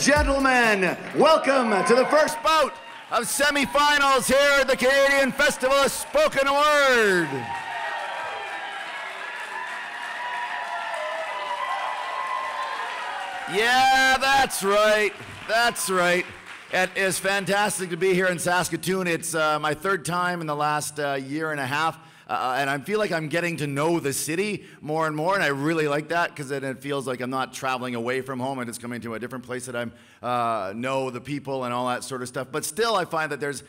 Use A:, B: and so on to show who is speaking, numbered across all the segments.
A: Gentlemen, welcome to the first bout of semifinals here at the Canadian Festival of Spoken Word. Yeah, that's right. That's right. It is fantastic to be here in Saskatoon. It's my third time in the last year and a half. And I feel like I'm getting to know the city more and more, and I really like that because then it feels like I'm not traveling away from home and just coming to a different place that I know the people and all that sort of stuff. But still, I find that there's,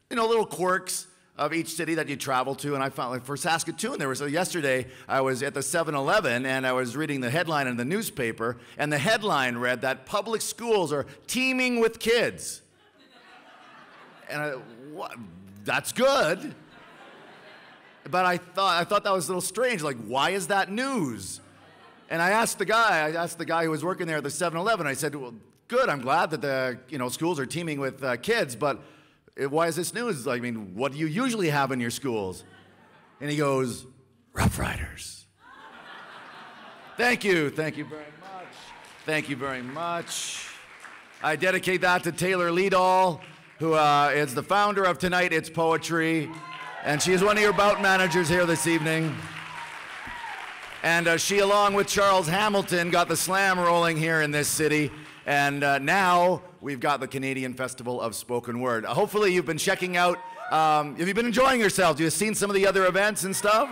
A: you know, little quirks of each city that you travel to, and I found, like, for Saskatoon, yesterday I was at the 7-Eleven and I was reading the headline in the newspaper, and the headline read that public schools are teeming with kids. And what? That's good. But I thought that was a little strange. Like, why is that news? And I asked the guy who was working there at the 7-Eleven. I said, well, good, I'm glad that the schools are teeming with kids, but why is this news? I mean, what do you usually have in your schools? And he goes, Rough Riders. Thank you very much. Thank you very much. I dedicate that to Taylor Leadall, who is the founder of Tonight It's Poetry. And she is one of your bout managers here this evening. And she, along with Charles Hamilton, got the slam rolling here in this city. And now we've got the Canadian Festival of Spoken Word. Hopefully you've been checking out, have you been enjoying yourselves? Have you seen some of the other events and stuff?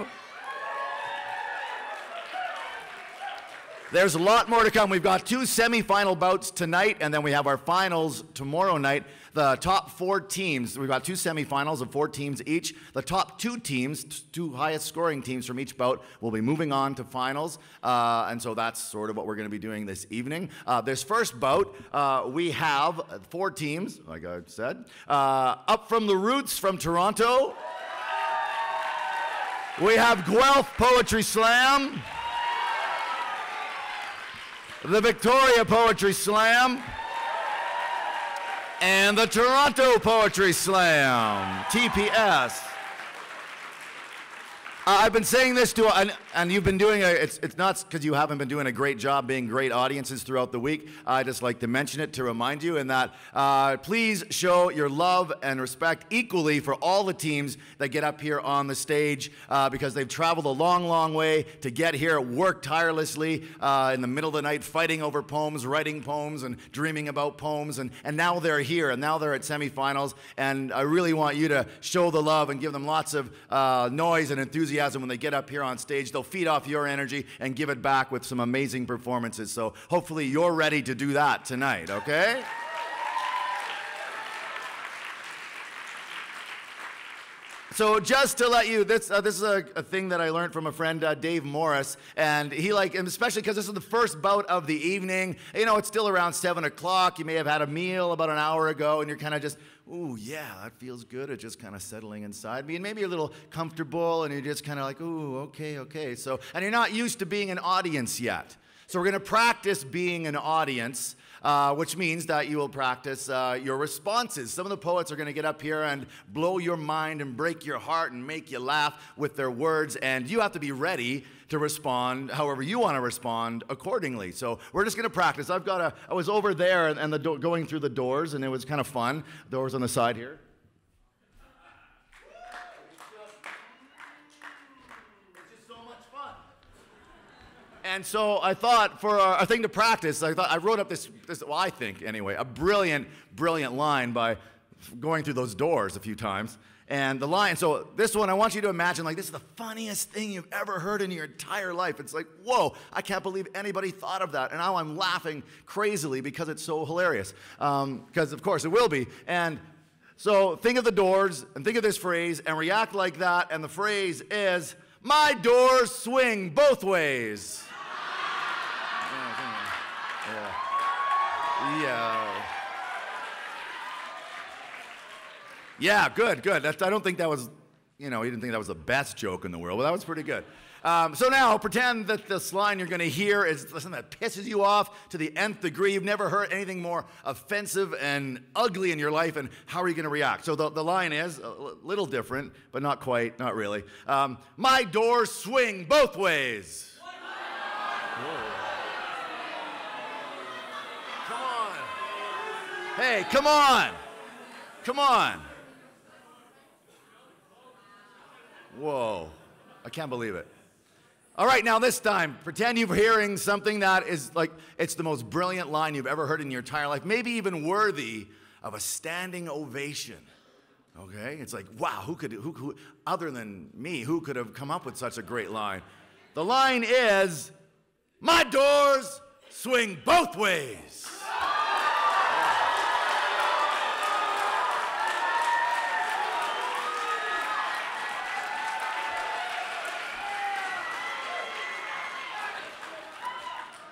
A: There's a lot more to come. We've got 2 semi-final bouts tonight, and then we have our finals tomorrow night. The top 4 teams, we've got 2 semifinals of 4 teams each. The top 2 teams, 2 highest scoring teams from each bout, will be moving on to finals. And so that's sort of what we're going to be doing this evening. This first bout, we have 4 teams, like I said. Up from the Roots from Toronto, we have Guelph Poetry Slam, the Victoria Poetry Slam, and the Toronto Poetry Slam, TPS. I've been saying this to, and you've been doing it's not because you haven't been doing a great job being great audiences throughout the week. I just like to mention it to remind you, and that please show your love and respect equally for all the teams that get up here on the stage because they've traveled a long, long way to get here, worked tirelessly in the middle of the night, fighting over poems, writing poems, and dreaming about poems, and now they're here, and now they're at semifinals, and I really want you to show the love and give them lots of noise and enthusiasm when they get up here on stage. They'll feed off your energy and give it back with some amazing performances. So hopefully you're ready to do that tonight, okay? So just to let you, this is a thing that I learned from a friend, Dave Morris, and and especially because this is the first bout of the evening. You know, it's still around 7 o'clock. You may have had a meal about an hour ago, and you're kind of just, ooh, yeah, that feels good. It's just kind of settling inside me, and maybe you're a little comfortable, and you're just kind of like, ooh, okay. So, and you're not used to being an audience yet. So we're going to practice being an audience. Which means that you will practice your responses. Some of the poets are going to get up here and blow your mind and break your heart and make you laugh with their words, and you have to be ready to respond however you want to respond accordingly. So we're just going to practice. I was over there and going through the doors, and it was kind of fun. Doors on the side here. And so I thought for a thing to practice, I wrote up this, well, I think anyway, a brilliant line by going through those doors a few times. And the line, so this one, I want you to imagine, like, this is the funniest thing you've ever heard in your entire life. It's like, whoa, I can't believe anybody thought of that. And now I'm laughing crazily because it's so hilarious. Because, of course, it will be. And so think of the doors and think of this phrase and react like that. And the phrase is, my doors swing both ways. Yeah. Yeah, good. I don't think that was, you didn't think that was the best joke in the world, but that was pretty good. So now, pretend that this line you're going to hear is something that pisses you off to the nth degree. You've never heard anything more offensive and ugly in your life, and how are you going to react? So the line is a little different, but not quite, not really. My doors swing both ways. Come on. Hey, come on. Come on. Whoa. I can't believe it. All right, now this time, pretend you're hearing something that is like, it's the most brilliant line you've ever heard in your entire life, maybe even worthy of a standing ovation. Okay? It's like, wow, who other than me, who could have come up with such a great line? The line is, my doors swing both ways.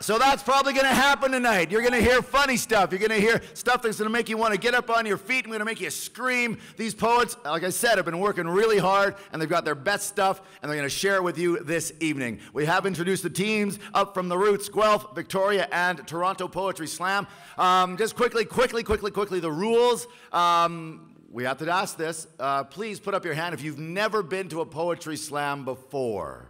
A: So that's probably going to happen tonight. You're going to hear funny stuff. You're going to hear stuff that's going to make you want to get up on your feet and going to make you scream. These poets, like I said, have been working really hard, and they've got their best stuff, and they're going to share it with you this evening. We have introduced the teams up from the roots, Guelph, Victoria, and Toronto Poetry Slam. Just quickly, the rules. We have to ask this. Please put up your hand if you've never been to a poetry slam before.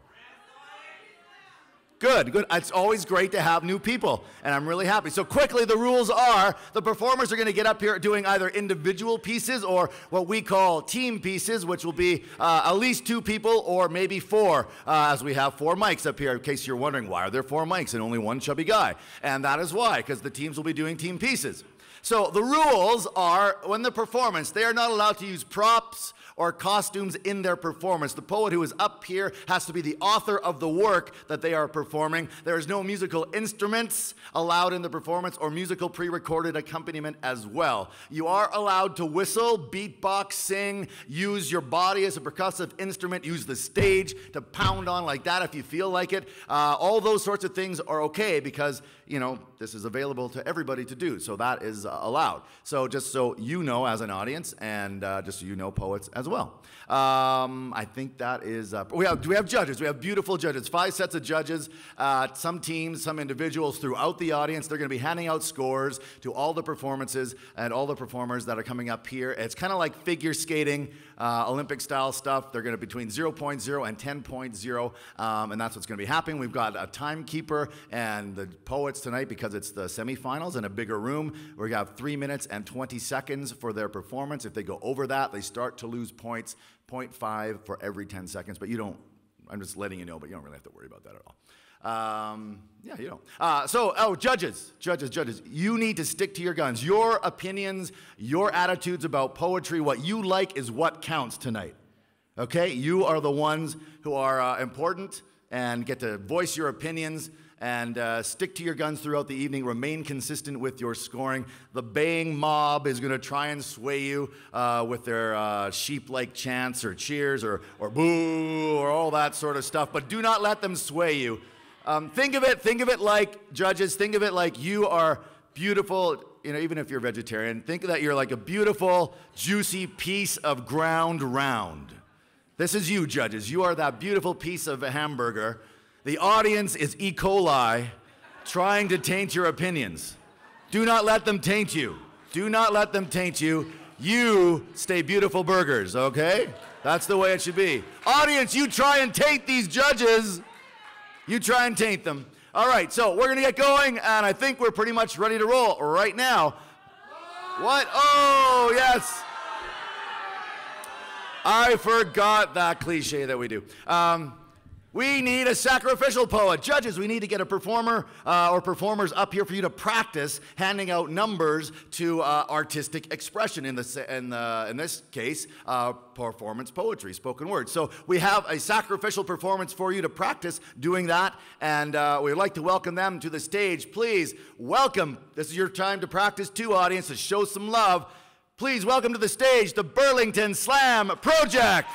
A: Good. It's always great to have new people, and I'm really happy. So quickly, the rules are, the performers are going to get up here doing either individual pieces or what we call team pieces, which will be at least 2 people or maybe 4, as we have 4 mics up here, in case you're wondering, why are there 4 mics and only 1 chubby guy? And that is why, because the teams will be doing team pieces. So the rules are, when the performance, they are not allowed to use props or costumes in their performance. The poet who is up here has to be the author of the work that they are performing. There is no musical instruments allowed in the performance or musical pre-recorded accompaniment as well. You are allowed to whistle, beatbox, sing, use your body as a percussive instrument, use the stage to pound on like that if you feel like it. All those sorts of things are okay because, this is available to everybody to do, so that is allowed. So just so you know as an audience, and just so you know poets as well. I think that is, we have judges. We have beautiful judges, 5 sets of judges, some teams, some individuals throughout the audience. They're going to be handing out scores to all the performances and all the performers that are coming up here. It's kind of like figure skating, Olympic style stuff. They're going to be between 0.0 and 10.0, and that's what's going to be happening. We've got a timekeeper and the poets tonight, because it's the semifinals in a bigger room. We have 3 minutes and 20 seconds for their performance. If they go over that, they start to lose points, 0.5 for every 10 seconds. But you don't, I'm just letting you know, but you don't really have to worry about that at all. Yeah, you don't. Judges, you need to stick to your guns. Your opinions, your attitudes about poetry, what you like is what counts tonight. Okay? You are the ones who are important and get to voice your opinions, and stick to your guns throughout the evening. Remain consistent with your scoring. The baying mob is going to try and sway you with their sheep-like chants or cheers or boo or all that sort of stuff, but do not let them sway you. Think of it like, judges, think of it like you are beautiful, even if you're vegetarian. Think that you're like a beautiful, juicy piece of ground round. This is you, judges. You are that beautiful piece of a hamburger. The audience is E. coli trying to taint your opinions. Do not let them taint you. Do not let them taint you. You stay beautiful burgers, okay? That's the way it should be. Audience, you try and taint these judges. You try and taint them. All right, so we're going to get going, and I think we're pretty much ready to roll right now. What? Oh, yes. I forgot that cliche that we do. We need a sacrificial poet. Judges, we need to get a performer or performers up here for you to practice handing out numbers to artistic expression, in this case, performance poetry, spoken word. So we have a sacrificial performance for you to practice doing that, and we'd like to welcome them to the stage. Please welcome, this is your time to practice too, audience, to show some love. Please welcome to the stage the Burlington Slam Project.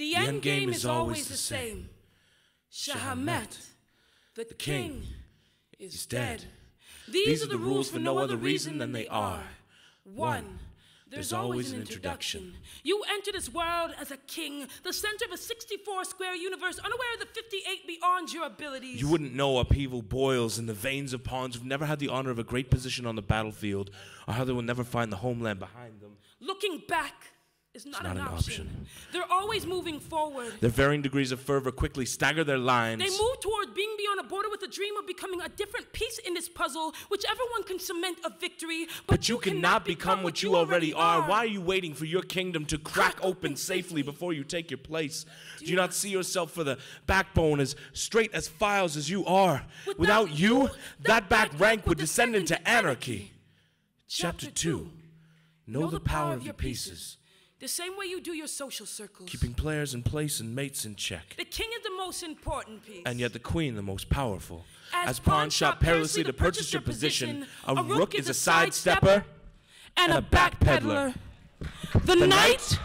B: The end game is always the same. Shahamet, the king, is dead. These are the rules for no other reason than they are. 1. There's always an introduction. You enter this world as a king, the center of a 64-square universe, unaware of the 58 beyond your abilities.
C: You wouldn't know upheaval boils in the veins of pawns who've never had the honor of a great position on the battlefield, or how they will never find the homeland behind them.
B: Looking back is not an option. They're always moving forward.
C: Their varying degrees of fervor quickly stagger their lines.
B: They move toward being beyond a border with a dream of becoming a different piece in this puzzle, whichever one can cement a victory.
C: But you cannot become what you already are. Why are you waiting for your kingdom to crack open safely before you take your place? Do you not see yourself for the backbone as straight as files as you are? Without you, that back rank would descend into anarchy. Chapter 2. Know the power of your pieces.
B: The same way you do your social circles.
C: Keeping players in place and mates in check.
B: The king is the most important piece.
C: And yet the queen the most powerful. As pawns shop perilously to purchase your position, a rook is a sidestepper
B: and a backpedaler. The knight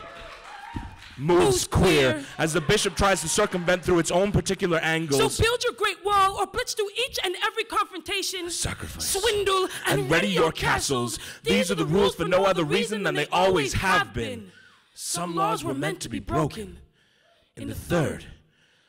C: moves queer as the bishop tries to circumvent through its own particular angles.
B: So build your great wall or blitz through each and every confrontation.
C: Sacrifice.
B: Swindle and ready your castles.
C: These are the rules for no other reason than they always have been. Some laws were meant to be broken. In the third,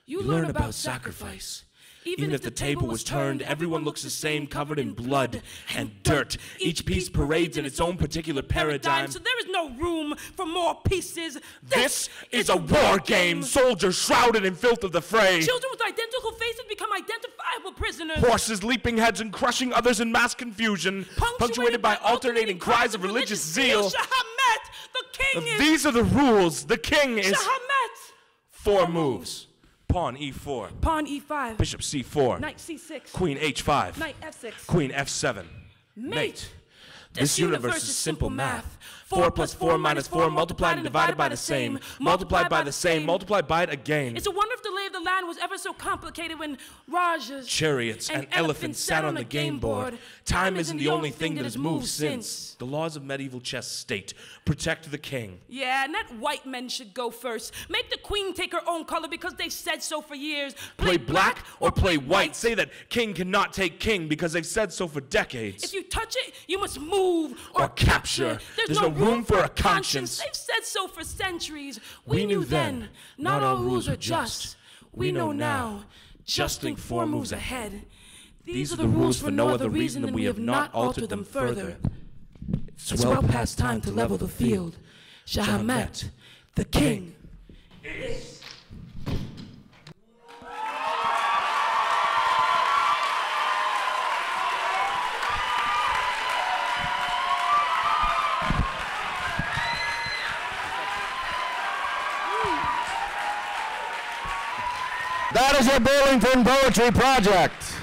C: you learn about sacrifice. Even if the table was turned, everyone looks the same, covered in blood and dirt. Each piece parades in its own particular paradigm.
B: So there is no room for more pieces.
C: This is a war game. Soldiers shrouded in filth of the fray.
B: Children with identical faces become identifiable prisoners.
C: Horses leaping heads and crushing others in mass confusion, punctuated by alternating cries of religious zeal.
B: Shahamet, the king is...
C: These are the rules. The king is...
B: Shahamet.
C: 4 moves. Pawn e4.
B: Pawn e5.
C: Bishop c4.
B: Knight c6.
C: Queen h5.
B: Knight f6.
C: Queen f7.
B: Mate.
C: This universe is simple math. 4 plus 4 minus 4 multiplied and divided by the same. Multiplied by the same. Multiplied by it again.
B: It's a wonder if the lay of the land was ever so complicated when Rajas,
C: chariots, and elephants sat on the game board. Time isn't the only thing that has moved since. The laws of medieval chess state protect the king.
B: Yeah, and that white men should go first. Make the queen take her own color because they said so for years.
C: Play black or play white. Say that king cannot take king because they've said so for decades.
B: If you touch it, you must move or
C: capture. There's no room for a conscience.
B: They've said so for centuries. We knew then, not all rules are just. We know now, just think 4 moves ahead. These are the rules for no other reason than we have not altered them further. It's well past time to level the field. Shahamet, the king, is...
A: That is your Burlington Poetry Project.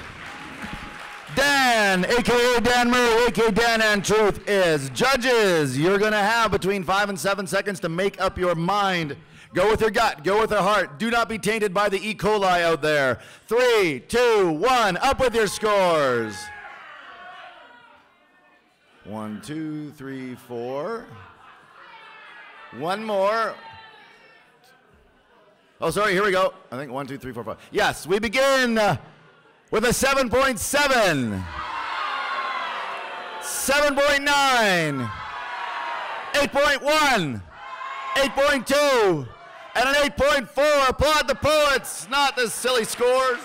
A: Dan, a.k.a. Dan Murray, a.k.a. Dan and Truth is judges. You're going to have between 5 and 7 seconds to make up your mind. Go with your gut. Go with your heart. Do not be tainted by the E. coli out there. 3, 2, 1. Up with your scores. 1, 2, 3, 4. One more. Oh, sorry, here we go. I think 1, 2, 3, 4, 5. Yes, we begin with a 7.7, 7.9, 8.1, 8.2, and an 8.4. Applaud the poets, not the silly scores.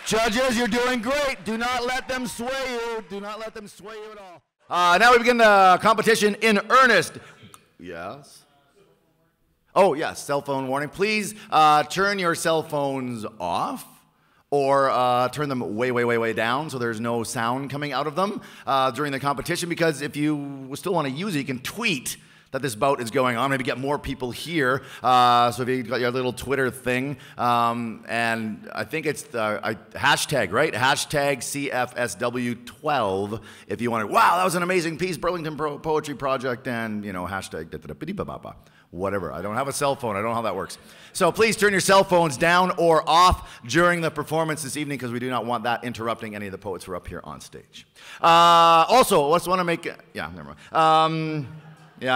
A: Judges, you're doing great. Do not let them sway you. Do not let them sway you at all. Now we begin the competition in earnest. Yes. Oh, yes, cell phone warning. Please turn your cell phones off or turn them way, way, way, way down so there's no sound coming out of them during the competition, because if you still want to use it, you can tweet that this bout is going on, maybe get more people here. So if you've got your little Twitter thing, and I think it's the hashtag, right? Hashtag CFSW12 if you want to, wow, that was an amazing piece, Burlington Poetry Project, and, you know, hashtag da-da-da-ba-dee-ba-ba-ba. Whatever. I don't have a cell phone. I don't know how that works. So please turn your cell phones down or off during the performance this evening, because we do not want that interrupting any of the poets who are up here on stage. Also, let's want to make... Yeah, never mind. Yeah,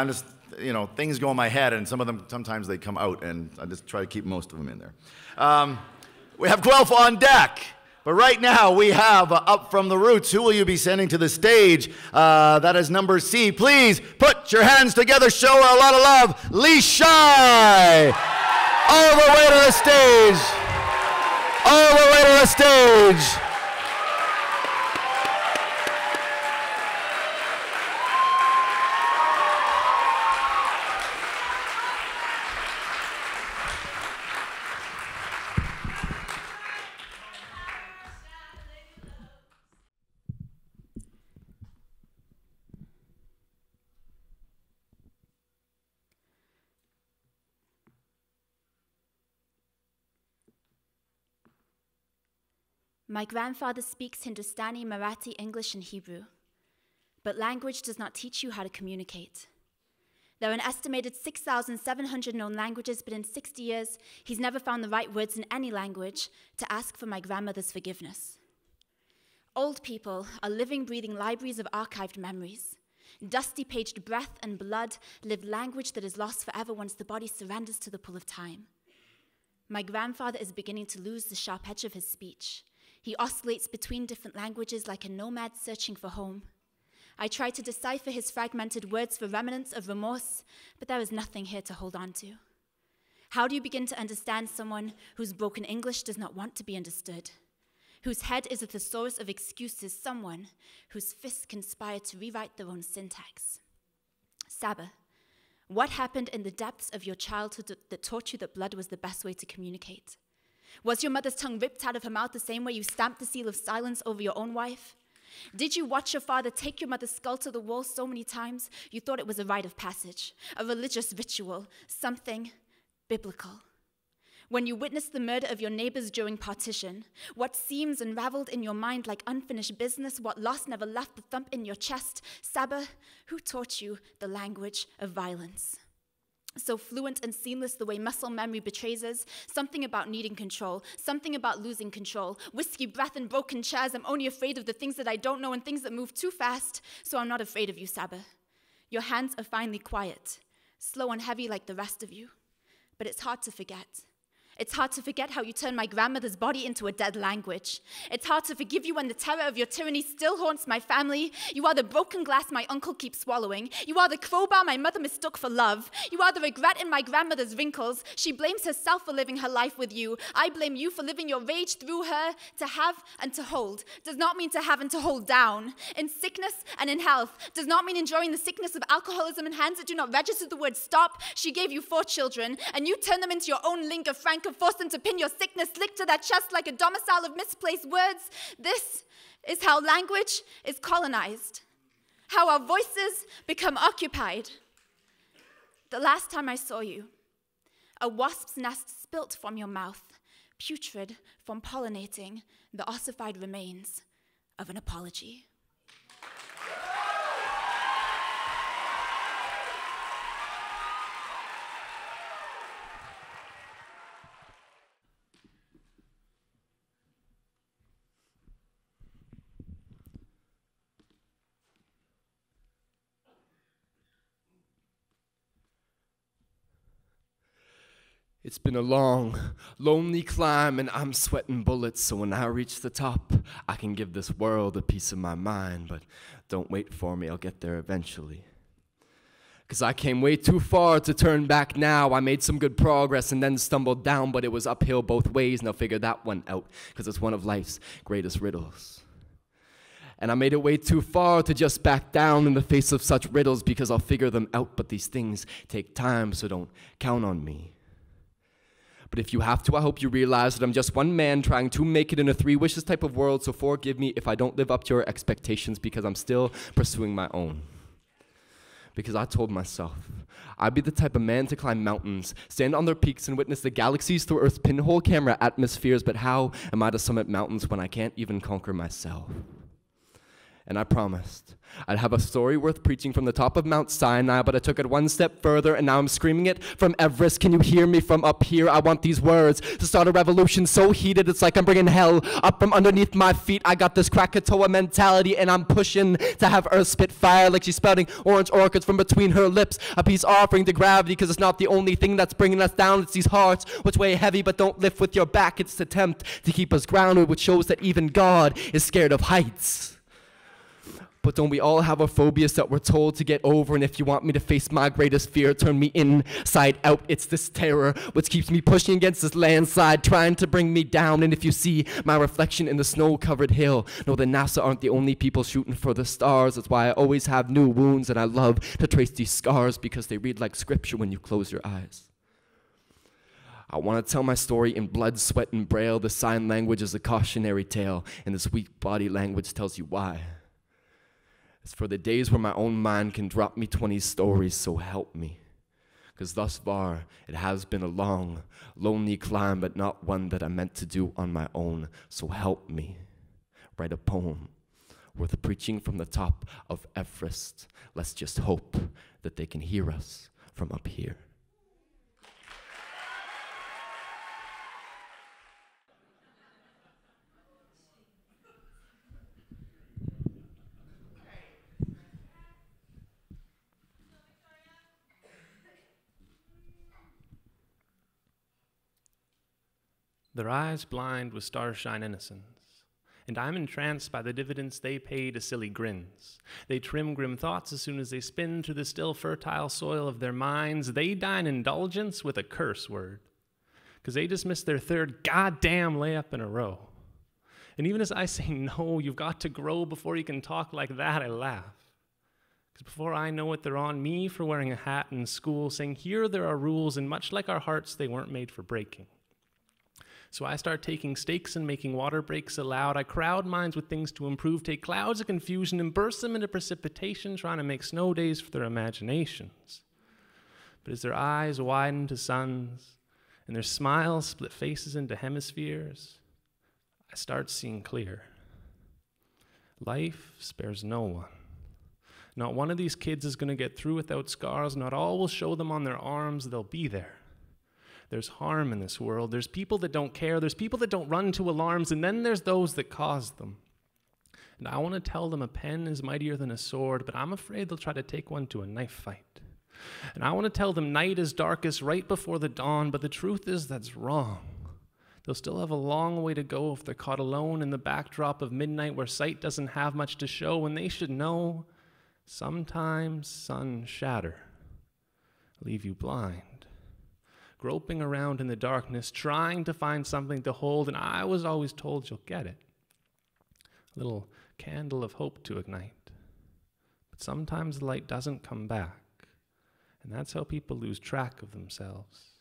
A: you know, things go in my head, and some of them, sometimes they come out, and I just try to keep most of them in there. We have Guelph on deck. But right now, we have up from the roots. Who will you be sending to the stage? That is number C. Please put your hands together. Show her a lot of love. Lee Shy. All the way to the stage. All the way to the stage.
D: My grandfather speaks Hindustani, Marathi, English, and Hebrew. But language does not teach you how to communicate. There are an estimated 6,700 known languages, but in 60 years, he's never found the right words in any language to ask for my grandmother's forgiveness. Old people are living, breathing libraries of archived memories. Dusty-paged breath and blood live language that is lost forever once the body surrenders to the pull of time. My grandfather is beginning to lose the sharp edge of his speech. He oscillates between different languages like a nomad searching for home. I try to decipher his fragmented words for remnants of remorse, but there is nothing here to hold on to. How do you begin to understand someone whose broken English does not want to be understood? Whose head is a thesaurus of excuses, someone whose fists conspire to rewrite their own syntax? Saba, what happened in the depths of your childhood that taught you that blood was the best way to communicate? Was your mother's tongue ripped out of her mouth the same way you stamped the seal of silence over your own wife? Did you watch your father take your mother's skull to the wall so many times you thought it was a rite of passage, a religious ritual, something biblical? When you witnessed the murder of your neighbors during partition, what seams unraveled in your mind like unfinished business, what loss never left the thump in your chest? Saba, who taught you the language of violence? So fluent and seamless the way muscle memory betrays us, something about needing control, something about losing control, whiskey breath and broken chairs. I'm only afraid of the things that I don't know and things that move too fast, so I'm not afraid of you, Saba. Your hands are finally quiet, slow and heavy like the rest of you, but it's hard to forget. It's hard to forget how you turned my grandmother's body into a dead language. It's hard to forgive you when the terror of your tyranny still haunts my family. You are the broken glass my uncle keeps swallowing. You are the crowbar my mother mistook for love. You are the regret in my grandmother's wrinkles. She blames herself for living her life with you. I blame you for living your rage through her. To have and to hold does not mean to have and to hold down. In sickness and in health does not mean enjoying the sickness of alcoholism in hands that do not register the word stop. She gave you 4 children, and you turned them into your own lingua franca, force them to pin your sickness licked to that chest like a domicile of misplaced words. This is how language is colonized, how our voices become occupied. The last time I saw you, a wasp's nest spilt from your mouth, putrid from pollinating the ossified remains of an apology.
C: It's been a long, lonely climb, and I'm sweating bullets, so when I reach the top, I can give this world a piece of my mind, but don't wait for me, I'll get there eventually. 'Cause I came way too far to turn back now. I made some good progress and then stumbled down, but it was uphill both ways. Now figure that one out, 'cause it's one of life's greatest riddles. And I made it way too far to just back down in the face of such riddles, because I'll figure them out, but these things take time, so don't count on me. But if you have to, I hope you realize that I'm just one man trying to make it in a 3 wishes type of world, so forgive me if I don't live up to your expectations, because I'm still pursuing my own. Because I told myself I'd be the type of man to climb mountains, stand on their peaks and witness the galaxies through Earth's pinhole camera atmospheres, but how am I to summit mountains when I can't even conquer myself?
E: And I promised I'd have a story worth preaching from the top of Mount Sinai, but I took it one step further, and now I'm screaming it from Everest. Can you hear me from up here? I want these words to start a revolution so heated it's like I'm bringing hell up from underneath my feet. I got this Krakatoa mentality, and I'm pushing to have Earth spit fire like she's spouting orange orchids from between her lips. A peace offering to gravity, because it's not the only thing that's bringing us down. It's these hearts which weigh heavy but don't lift with your back. It's the attempt to keep us grounded, which shows that even God is scared of heights. But don't we all have our phobias that we're told to get over? And if you want me to face my greatest fear, turn me inside out. It's this terror which keeps me pushing against this landslide, trying to bring me down. And if you see my reflection in the snow-covered hill, know that NASA aren't the only people shooting for the stars. That's why I always have new wounds, and I love to trace these scars because they read like scripture when you close your eyes. I want to tell my story in blood, sweat, and braille. The sign language is a cautionary tale, and this weak body language tells you why. It's for the days where my own mind can drop me 20 stories, so help me. Because thus far, it has been a long, lonely climb, but not one that I meant to do on my own. So help me write a poem worth preaching from the top of Everest. Let's just hope that they can hear us from up here.
F: Their eyes blind with starshine innocence, and I'm entranced by the dividends they pay to silly grins. They trim grim thoughts as soon as they spin through the still fertile soil of their minds. They dine indulgence with a curse word, because they dismiss their third goddamn layup in a row. And even as I say, no, you've got to grow before you can talk like that, I laugh. Because before I know it, they're on me for wearing a hat in school, saying, here there are rules, and much like our hearts, they weren't made for breaking. So I start taking stakes and making water breaks allowed. I crowd minds with things to improve, take clouds of confusion and burst them into precipitation, trying to make snow days for their imaginations. But as their eyes widen to suns and their smiles split faces into hemispheres, I start seeing clear. Life spares no one. Not one of these kids is going to get through without scars. Not all will show them on their arms. They'll be there. There's harm in this world. There's people that don't care. There's people that don't run to alarms. And then there's those that cause them. And I want to tell them a pen is mightier than a sword, but I'm afraid they'll try to take one to a knife fight. And I want to tell them night is darkest right before the dawn, but the truth is that's wrong. They'll still have a long way to go if they're caught alone in the backdrop of midnight where sight doesn't have much to show, and they should know sometimes sun shatter, leave you blind. Groping around in the darkness, trying to find something to hold, and I was always told you'll get it. A little candle of hope to ignite. But sometimes the light doesn't come back, and that's how people lose track of themselves.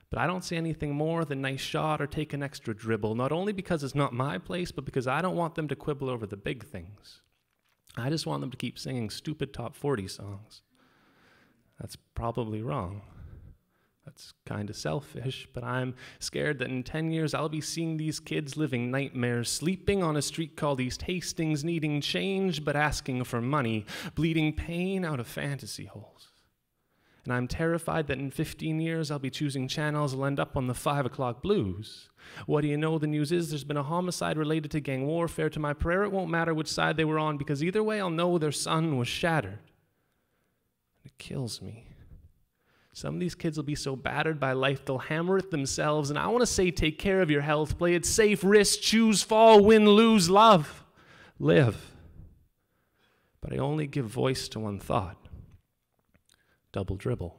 F: But I don't see anything more than nice shot or take an extra dribble, not only because it's not my place, but because I don't want them to quibble over the big things. I just want them to keep singing stupid top 40 songs. That's probably wrong. That's kind of selfish, but I'm scared that in 10 years I'll be seeing these kids living nightmares, sleeping on a street called East Hastings, needing change but asking for money, bleeding pain out of fantasy holes. And I'm terrified that in 15 years I'll be choosing channels that'll end up on the 5 o'clock blues. What do you know? The news is there's been a homicide related to gang warfare. To my prayer, it won't matter which side they were on, because either way I'll know their sun was shattered. It kills me. Some of these kids will be so battered by life, they'll hammer it themselves. And I want to say, take care of your health, play it safe, risk, choose, fall, win, lose, love, live. But I only give voice to one thought. Double dribble.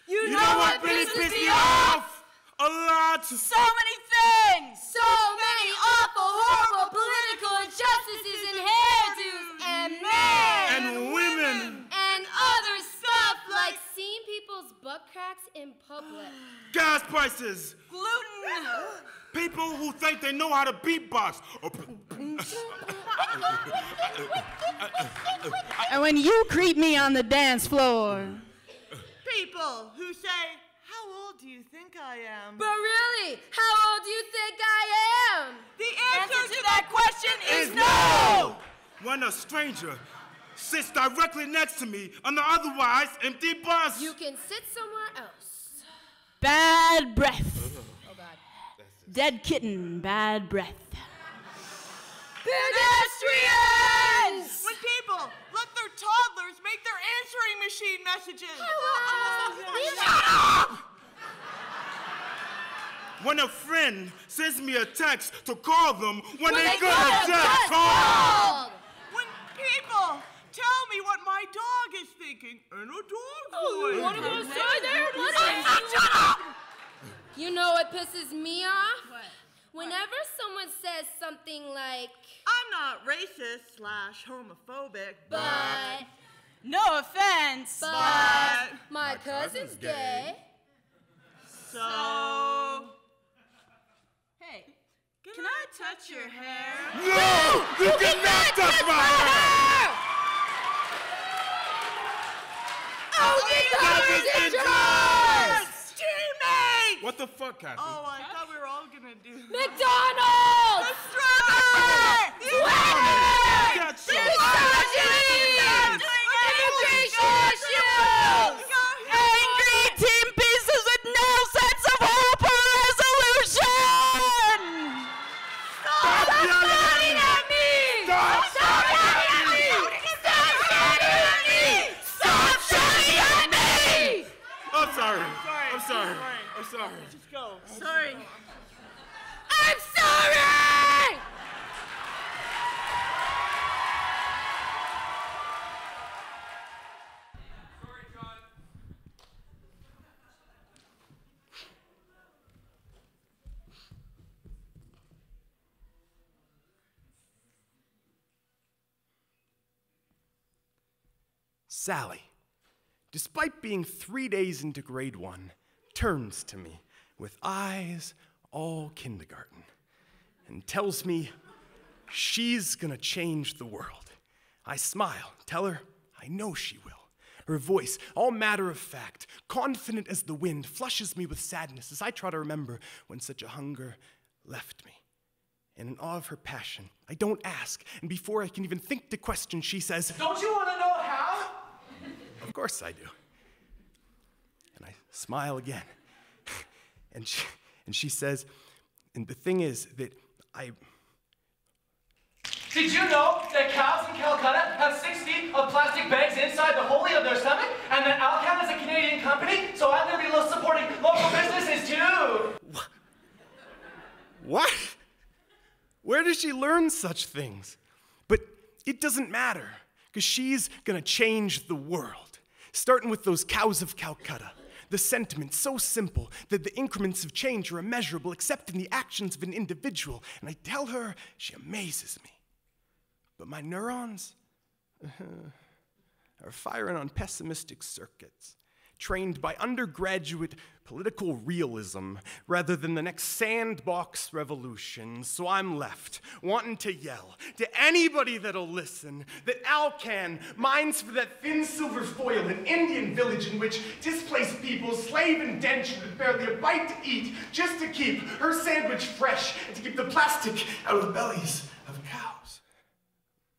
B: You know what pisses me off?
C: A lot.
B: So many things! So many awful, horrible political injustices and hairdos and men!
C: And women!
B: And other stuff like seeing people's butt cracks in public.
C: Gas prices!
B: Gluten!
G: People who think they know how to beatbox.
H: And when you creep me on the dance floor.
I: People who say, how old do you think I am?
B: But really, how old do you think I am?
I: The answer to that question is no!
G: When a stranger sits directly next to me on the otherwise empty bus.
B: You can sit somewhere else.
H: Bad breath. Oh, God. Dead kitten, bad breath.
B: Pedestrians!
I: When people let their toddlers make their answering machine messages.
B: Shut up!
G: When a friend sends me a text to call them when they gonna just call.
I: When people tell me what my dog is thinking in a dog voice.
B: What am I saying? Shut up! You know what pisses me off?
I: What?
B: Whenever someone says something like,
I: I'm not racist / homophobic,
B: but
H: No offense.
B: but my cousin's gay.
I: So... Hey, can I touch your hair?
G: No! You cannot touch my hair!
B: Oh, because it's yours!
I: Teammate!
G: What the fuck happened?
I: Oh, I thought we were all gonna do
B: McDonald's!
I: the strawberry!
G: That's so
B: Immigration issues!
H: Angry team pieces with no sense of hope or resolution!
B: Stop shouting at me!
G: Stop
B: shouting at me! Stop shouting at me! Stop shouting at me!
G: I'm sorry. I'm sorry. I'm sorry.
I: Just go. Sorry.
B: I'm sorry!
J: Sally, despite being 3 days into grade 1, turns to me with eyes all kindergarten and tells me she's gonna change the world. I smile, tell her I know she will. Her voice, all matter of fact, confident as the wind, flushes me with sadness as I try to remember when such a hunger left me. And in awe of her passion, I don't ask, and before I can even think to question, she says,
E: Don't you want to know how?
J: Of course I do. And I smile again. And she says, and the thing is that
E: Did you know that cows in Calcutta have 6 feet of plastic bags inside the hole of their stomach? And that Alcan is a Canadian company, so I'm going to be supporting local businesses too.
J: What? Where does she learn such things? But it doesn't matter, because she's going to change the world. Starting with those cows of Calcutta. The sentiment so simple that the increments of change are immeasurable except in the actions of an individual. And I tell her she amazes me. But my neurons are firing on pessimistic circuits, trained by undergraduate political realism rather than the next sandbox revolution. So I'm left wanting to yell to anybody that'll listen that Alcan mines for that thin silver foil in Indian village in which displaced people slave indentured with barely a bite to eat just to keep her sandwich fresh and to keep the plastic out of the bellies of cows.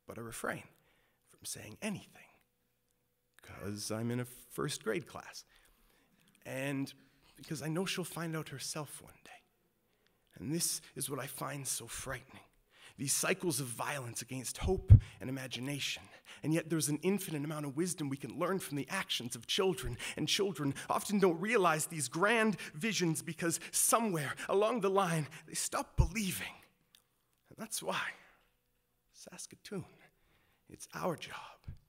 J: But I refrain from saying anything because I'm in a first grade class. And because I know she'll find out herself one day. And this is what I find so frightening. These cycles of violence against hope and imagination. And yet there's an infinite amount of wisdom we can learn from the actions of children. And children often don't realize these grand visions because somewhere along the line they stop believing. And that's why, Saskatoon, it's our job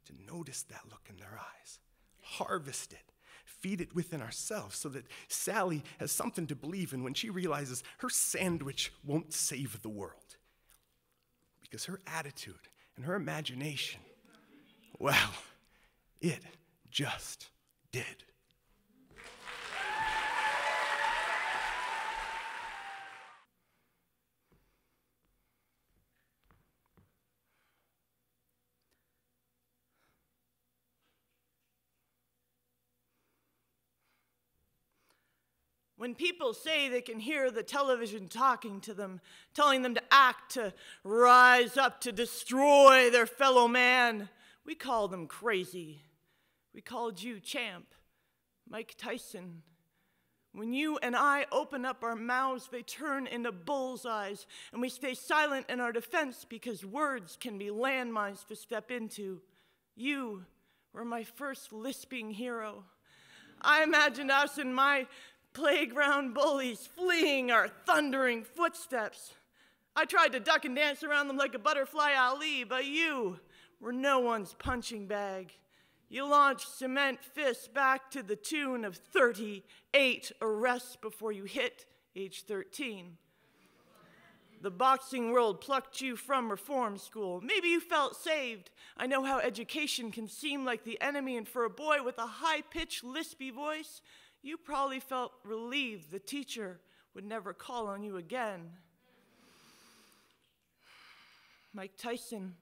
J: to notice that look in their eyes, harvest it, feed it within ourselves so that Sally has something to believe in when she realizes her sandwich won't save the world. Because her attitude and her imagination, well, it just did.
I: When people say they can hear the television talking to them, telling them to act, to rise up, to destroy their fellow man, we call them crazy. We called you champ, Mike Tyson. When you and I open up our mouths, they turn into bullseyes, and we stay silent in our defense because words can be landmines to step into. You were my first lisping hero. I imagined us and my playground bullies fleeing our thundering footsteps. I tried to duck and dance around them like a butterfly Ali, but you were no one's punching bag. You launched cement fists back to the tune of 38 arrests before you hit age 13. The boxing world plucked you from reform school. Maybe you felt saved. I know how education can seem like the enemy, and for a boy with a high-pitched, lispy voice, you probably felt relieved the teacher would never call on you again. Mike Tyson,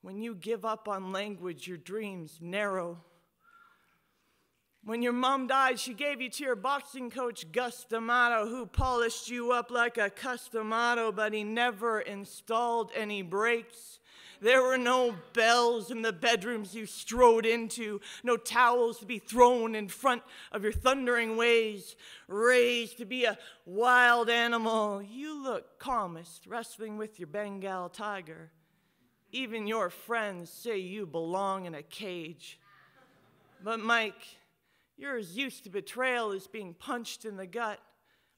I: when you give up on language, your dreams narrow. When your mom died, she gave you to your boxing coach, Gus D'Amato, who polished you up like a customato, but he never installed any brakes. There were no bells in the bedrooms you strode into, no towels to be thrown in front of your thundering ways, raised to be a wild animal. You look calmest wrestling with your Bengal tiger. Even your friends say you belong in a cage. But Mike, you're as used to betrayal as being punched in the gut.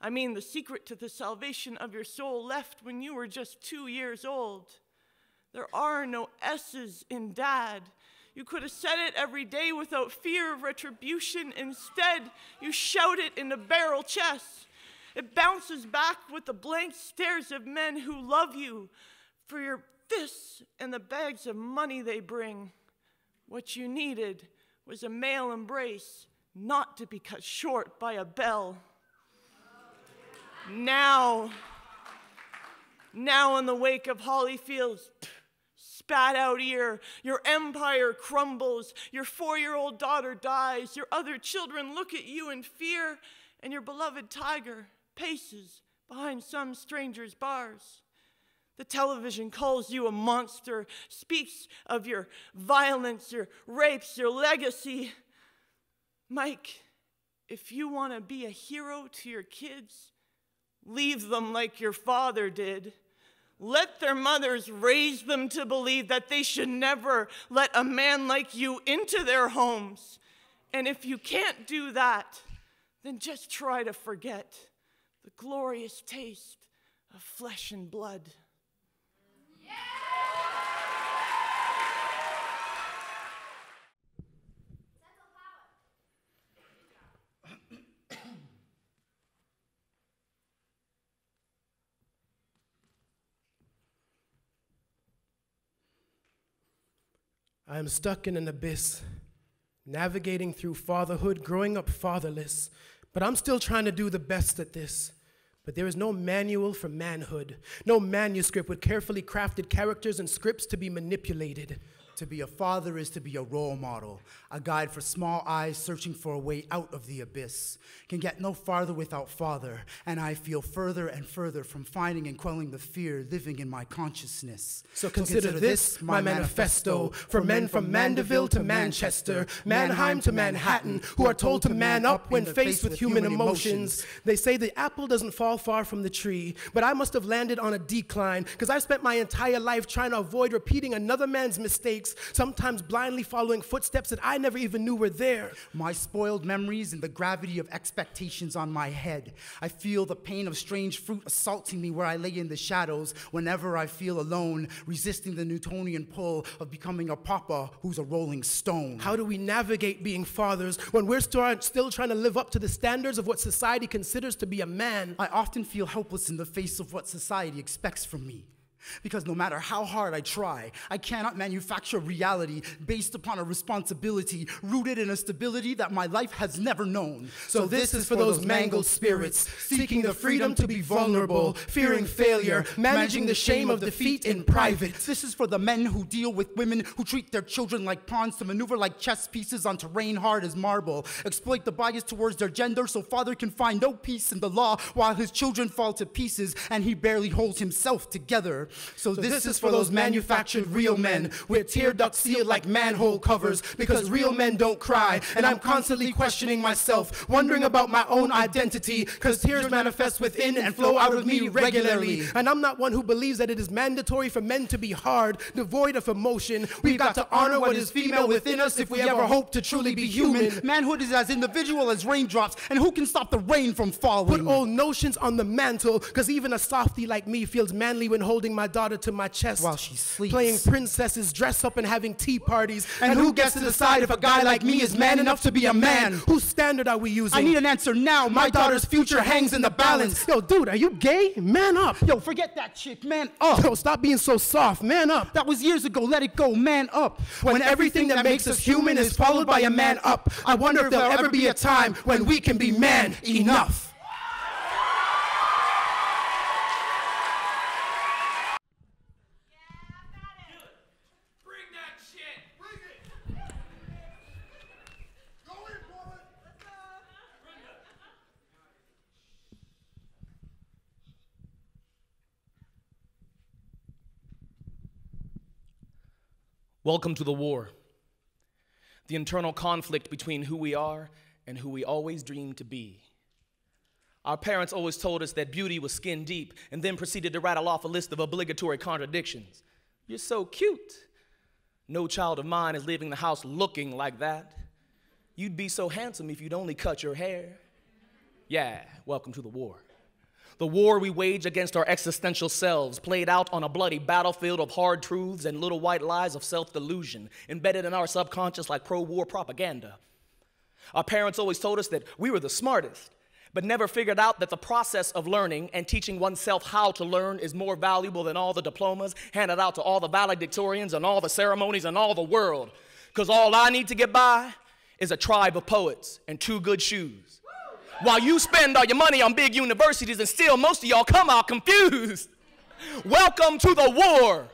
I: I mean, the secret to the salvation of your soul left when you were just 2 years old. There are no S's in dad. You could have said it every day without fear of retribution. Instead, you shout it in a barrel chest. It bounces back with the blank stares of men who love you for your fists and the bags of money they bring. What you needed was a male embrace, not to be cut short by a bell. Now in the wake of Hollyfield's spat out ear, your empire crumbles, your 4-year-old daughter dies, your other children look at you in fear, and your beloved tiger paces behind some stranger's bars. The television calls you a monster, speaks of your violence, your rapes, your legacy. Mike, if you want to be a hero to your kids, leave them like your father did. Let their mothers raise them to believe that they should never let a man like you into their homes. And if you can't do that, then just try to forget the glorious taste of flesh and blood.
K: I am stuck in an abyss, navigating through fatherhood, growing up fatherless, but I'm still trying to do the best at this. But there is no manual for manhood, no manuscript with carefully crafted characters and scripts to be manipulated.
L: To be a father is to be a role model, a guide for small eyes searching for a way out of the abyss. Can get no farther without father, and I feel further and further from finding and quelling the fear living in my consciousness.
K: So consider this my manifesto for men from Mandeville to Manchester, Mannheim to Manhattan, who are told to man up when faced with human emotions. They say the apple doesn't fall far from the tree, but I must have landed on a decline, because I've spent my entire life trying to avoid repeating another man's mistakes, sometimes blindly following footsteps that I never even knew were there.
L: My spoiled memories and the gravity of expectations on my head. I feel the pain of strange fruit assaulting me where I lay in the shadows whenever I feel alone, resisting the Newtonian pull of becoming a papa who's a rolling stone.
K: How do we navigate being fathers when we're still trying to live up to the standards of what society considers to be a man?
L: I often feel helpless in the face of what society expects from me. Because no matter how hard I try, I cannot manufacture reality based upon a responsibility rooted in a stability that my life has never known.
K: So this is for those mangled spirits, seeking the freedom to be vulnerable, fearing failure, managing the shame of defeat in private.
L: This is for the men who deal with women who treat their children like pawns to maneuver like chess pieces on terrain hard as marble, exploit the bias towards their gender so father can find no peace in the law while his children fall to pieces and he barely holds himself together.
K: So this is for those manufactured real men with tear ducts sealed like manhole covers, because real men don't cry, and I'm constantly questioning myself, wondering about my own identity, because tears manifest within and flow out of me regularly. And I'm not one who believes that it is mandatory for men to be hard, devoid of emotion. We've got to honor what is female within us if we ever hope to truly be human.
L: Manhood is as individual as raindrops, and who can stop the rain from falling?
K: Put old notions on the mantle, because even a softie like me feels manly when holding my daughter to my chest
L: while she sleeps,
K: playing princesses, dress up and having tea parties.
L: And who gets to decide if a guy like me is man enough to be a man?
K: Whose standard are we using?
L: I need an answer now. My daughter's future hangs in the balance.
K: Yo, dude, are you gay? Man up.
L: Yo, forget that chick. Man up.
K: Yo, stop being so soft. Man up.
L: That was years ago. Let it go. Man up.
K: When everything that makes us human is followed by a man up, I wonder if there'll ever be a time when we can be man enough.
C: Welcome to the war, the internal conflict between who we are and who we always dreamed to be. Our parents always told us that beauty was skin deep and then proceeded to rattle off a list of obligatory contradictions. You're so cute. No child of mine is leaving the house looking like that. You'd be so handsome if you'd only cut your hair. Yeah, welcome to the war. The war we wage against our existential selves, played out on a bloody battlefield of hard truths and little white lies of self-delusion, embedded in our subconscious like pro-war propaganda. Our parents always told us that we were the smartest, but never figured out that the process of learning and teaching oneself how to learn is more valuable than all the diplomas handed out to all the valedictorians and all the ceremonies in all the world. Because all I need to get by is a tribe of poets and 2 good shoes. While you spend all your money on big universities and still most of y'all come out confused. Welcome to the war.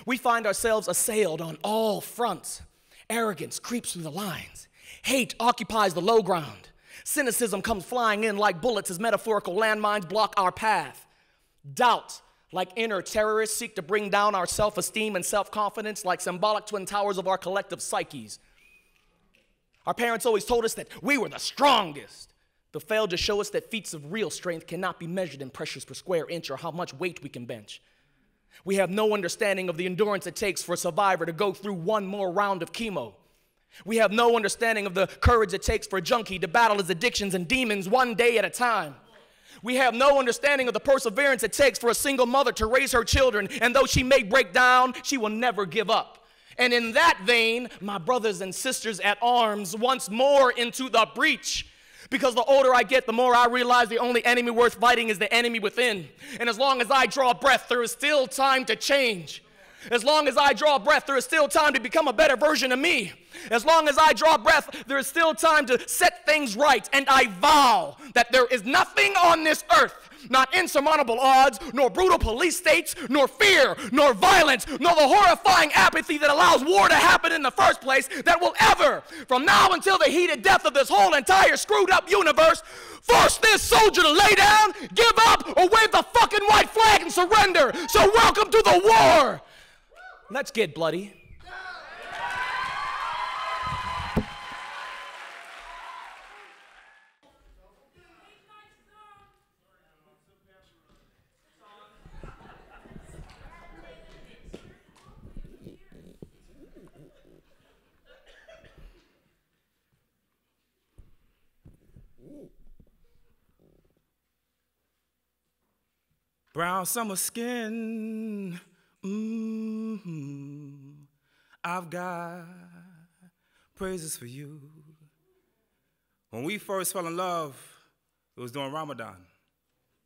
C: We find ourselves assailed on all fronts. Arrogance creeps through the lines. Hate occupies the low ground. Cynicism comes flying in like bullets as metaphorical landmines block our path. Doubt, like inner terrorists, seek to bring down our self-esteem and self-confidence like symbolic twin towers of our collective psyches. Our parents always told us that we were the strongest, but failed to show us that feats of real strength cannot be measured in pressures per square inch or how much weight we can bench. We have no understanding of the endurance it takes for a survivor to go through one more round of chemo. We have no understanding of the courage it takes for a junkie to battle his addictions and demons one day at a time. We have no understanding of the perseverance it takes for a single mother to raise her children, and though she may break down, she will never give up. And in that vein, my brothers and sisters at arms, once more into the breach. Because the older I get, the more I realize the only enemy worth fighting is the enemy within. And as long as I draw breath, there is still time to change. As long as I draw breath, there is still time to become a better version of me. As long as I draw breath, there is still time to set things right. And I vow that there is nothing on this earth, not insurmountable odds, nor brutal police states, nor fear, nor violence, nor the horrifying apathy that allows war to happen in the first place, that will ever, from now until the heated death of this whole entire screwed up universe, force this soldier to lay down, give up, or wave the fucking white flag and surrender. So welcome to the war. Let's get bloody.
G: Brown summer skin, I've got praises for you. When we first fell in love, it was during Ramadan.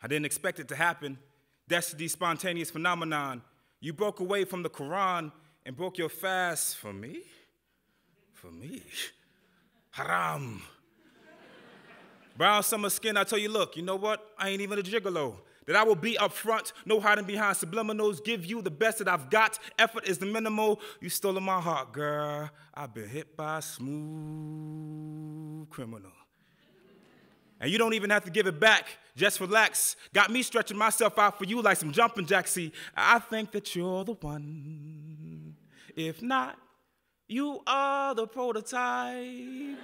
G: I didn't expect it to happen. Destiny's spontaneous phenomenon. You broke away from the Quran and broke your fast for me? For me? Haram. Brown summer skin, I tell you, look, you know what? I ain't even a gigolo. That I will be up front, no hiding behind subliminals, give you the best that I've got. Effort is the minimal. You stolen my heart, girl. I've been hit by a smooth criminal. And you don't even have to give it back. Just relax. Got me stretching myself out for you like some jumping jacks. See, I think that you're the one. If not, you are the prototype.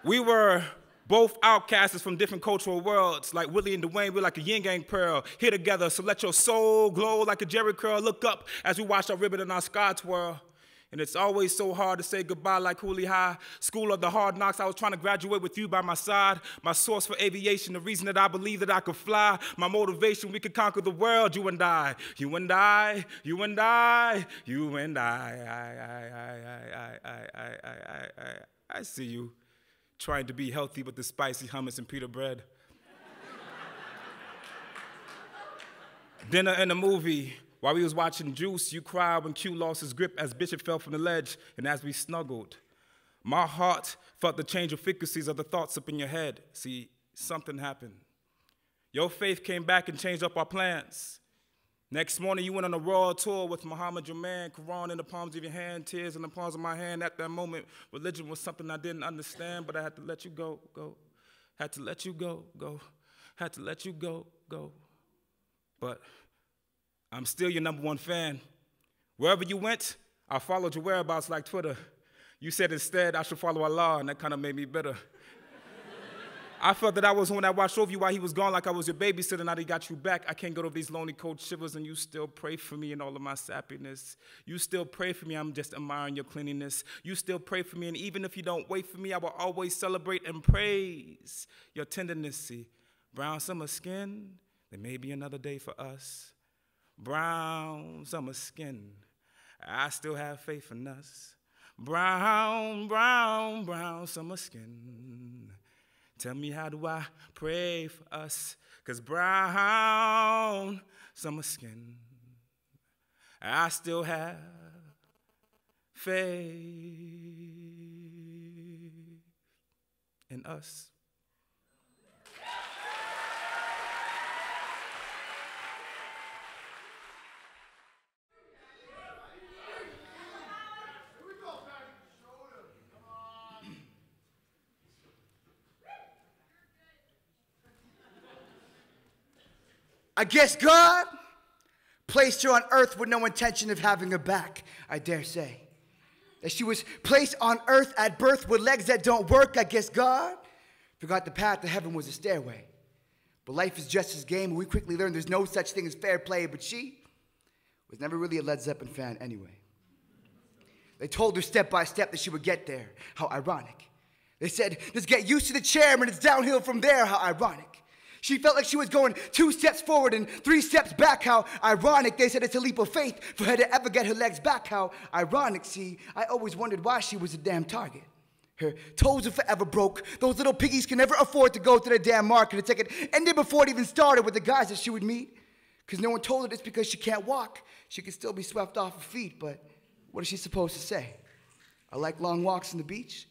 G: We were both outcasts from different cultural worlds, like Willie and Dwayne, we're like a yin-yang pearl, here together, so let your soul glow like a Jerry curl. Look up as we watch our ribbon and our sky twirl. And it's always so hard to say goodbye like Hooley High. School of the hard knocks, I was trying to graduate with you by my side. My source for aviation, the reason that I believe that I could fly. My motivation, we could conquer the world, you and I. You and I, you and I, you and I see you. Trying to be healthy with the spicy hummus and pita bread. Dinner and a movie. While we was watching Juice, you cried when Q lost his grip as Bishop fell from the ledge, and as we snuggled, my heart felt the change of frequencies of the thoughts up in your head. See, something happened. Your faith came back and changed up our plans. Next morning, you went on a world tour with Muhammad, your man, Quran in the palms of your hand, tears in the palms of my hand. At that moment, religion was something I didn't understand, but I had to let you go. Had to let you go. Had to let you go. But I'm still your #1 fan. Wherever you went, I followed your whereabouts like Twitter. You said instead I should follow Allah, and that kind of made me bitter. I felt that I was the one that watched over you while he was gone, like I was your babysitter. Now that he got you back, I can't go to these lonely cold shivers, and you still pray for me in all of my sappiness. You still pray for me, I'm just admiring your cleanliness. You still pray for me, and even if you don't wait for me, I will always celebrate and praise your tenderness. See, brown summer skin, there may be another day for us. Brown summer skin, I still have faith in us. Brown summer skin. Tell me, how do I pray for us? 'Cause brown summer skin, I still have faith in us.
M: I guess God placed her on earth with no intention of having her back, I dare say. That she was placed on earth at birth with legs that don't work. I guess God forgot the path to heaven was a stairway. But life is just his game, and we quickly learned there's no such thing as fair play. But she was never really a Led Zeppelin fan anyway. They told her step by step that she would get there. How ironic. They said, just get used to the chair and it's downhill from there. How ironic. She felt like she was going 2 steps forward and 3 steps back. How ironic. They said it's a leap of faith for her to ever get her legs back. How ironic. See, I always wondered why she was a damn target. Her toes are forever broke. Those little piggies can never afford to go to the damn market. It's like it ended before it even started with the guys that she would meet. Because no one told her it's because she can't walk. She can still be swept off her feet, but what is she supposed to say? I like long walks on the beach.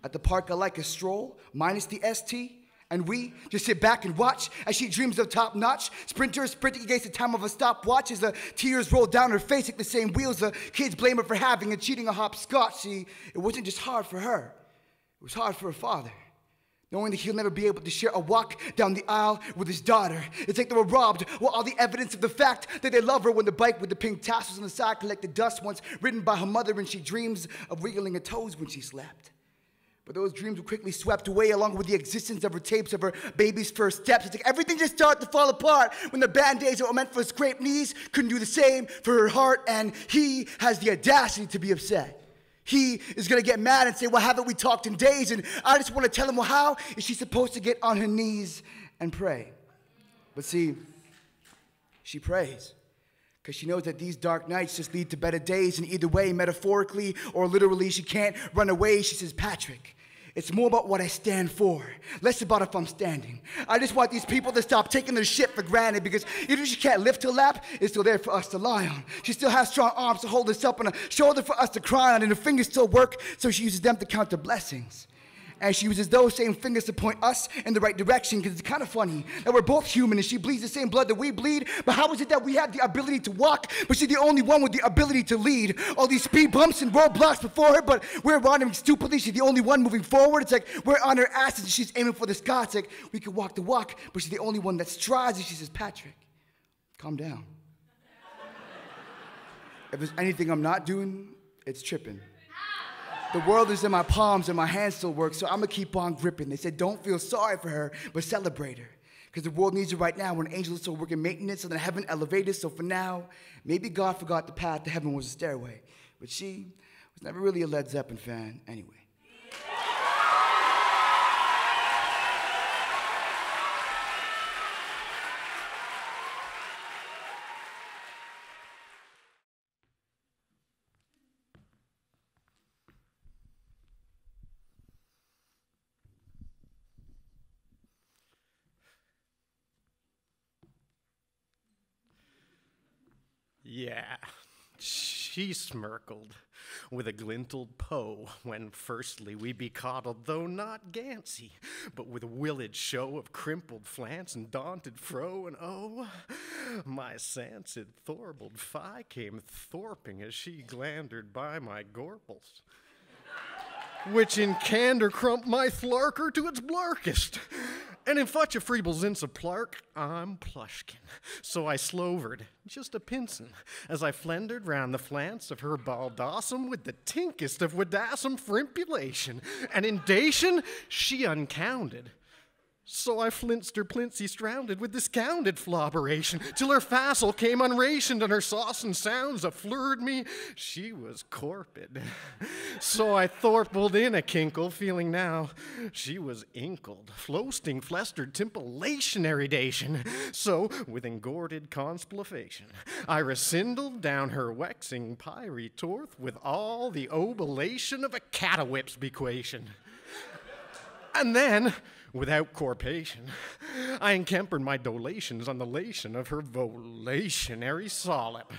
M: At the park, I like a stroll, minus the ST. And we just sit back and watch as she dreams of top-notch. Sprinters sprinting against the time of a stopwatch as the tears roll down her face like the same wheels the kids blame her for having and cheating a hopscotch. See, it wasn't just hard for her. It was hard for her father. Knowing that he'll never be able to share a walk down the aisle with his daughter. It's like they were robbed while all the evidence of the fact that they love her when the bike with the pink tassels on the side collected dust once ridden by her mother and she dreams of wiggling her toes when she slept. But those dreams were quickly swept away along with the existence of her tapes of her baby's first steps. It's like everything just started to fall apart when the band-aids that were meant for scraped knees couldn't do the same for her heart, and he has the audacity to be upset. He is going to get mad and say, well, haven't we talked in days? And I just want to tell him, well, how is she supposed to get on her knees and pray? But see, she prays. Because she knows that these dark nights just lead to better days. And either way, metaphorically or literally, she can't run away. She says, Patrick, It's more about what I stand for, less about if I'm standing. I just want these people to stop taking their shit for granted, because even if she can't lift her lap, it's still there for us to lie on. She still has strong arms to hold us up and a shoulder for us to cry on, and her fingers still work, so she uses them to count the blessings. And she uses those same fingers to point us in the right direction, because it's kind of funny that we're both human and she bleeds the same blood that we bleed. But how is it that we have the ability to walk, but she's the only one with the ability to lead? All these speed bumps and roadblocks before her, but we're wandering stupidly. She's the only one moving forward. It's like we're on her asses and she's aiming for the sky. It's like we can walk the walk, but she's the only one that strides. And she says, Patrick, calm down. If there's anything I'm not doing, it's tripping. The world is in my palms and my hands still work, so I'm gonna keep on gripping. They said, don't feel sorry for her, but celebrate her. Because the world needs her right now when angels are still working maintenance and the heaven elevators. So for now, maybe God forgot the path to heaven was a stairway. But she was never really a Led Zeppelin fan anyway.
J: Yeah, she smirkled with a glintled Poe when firstly we be coddled, though not gancy, but with a willed show of crimpled flance and daunted fro, and oh, my sancid thorbled thigh came thorping as she glandered by my gorples, which in candor crump my thlarker to its blarkest. And in futch a freebles in plark, I'm plushkin. So I slovered, just a pinson, as I flendered round the flance of her baldossum with the tinkest of wadassum frimpulation. And in dation, she uncounted. So I flinced her plincy strounded with discounted flobberation, till her facile came unrationed, and her sauce and sounds afflured me. She was corpid. So I thorpled in a kinkle, feeling now she was inkled, floasting, flestered, timpulationary-dation. So, with engorded consplavation, I resindled down her wexing pyry torth with all the oblation of a catawhip's bequation. And then, without corpation, I enkempered my dolations on the lation of her volationary solip.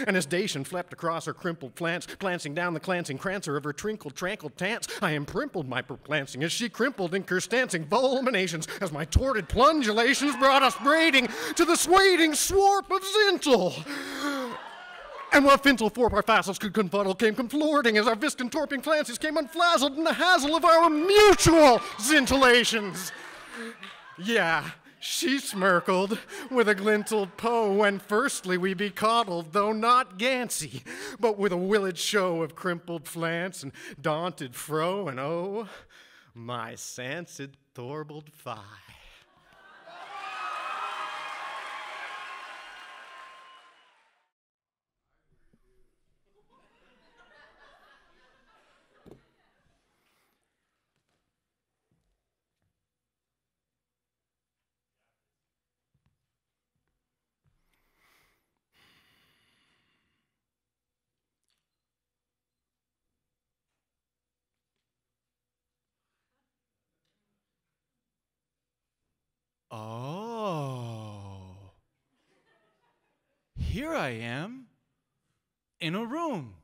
J: And as dation flept across her crimpled flance, glancing down the glancing crancer of her trinkled, tranquil tance, I imprimpled my perplancing as she crimpled in kerstancing vulminations, as my torted plungulations brought us braiding to the swading swarp of Zintel. And what fintel forp our facils could confuddle came conflorting as our viscant torping flances came unflazzled in the hazzle of our mutual scintillations. Yeah, she smirkled with a glintled Poe when firstly we be coddled, though not gancy, but with a willed show of crimpled flance and daunted fro, and oh, my sancid thorbled thigh.
N: Oh. Here I am in a room.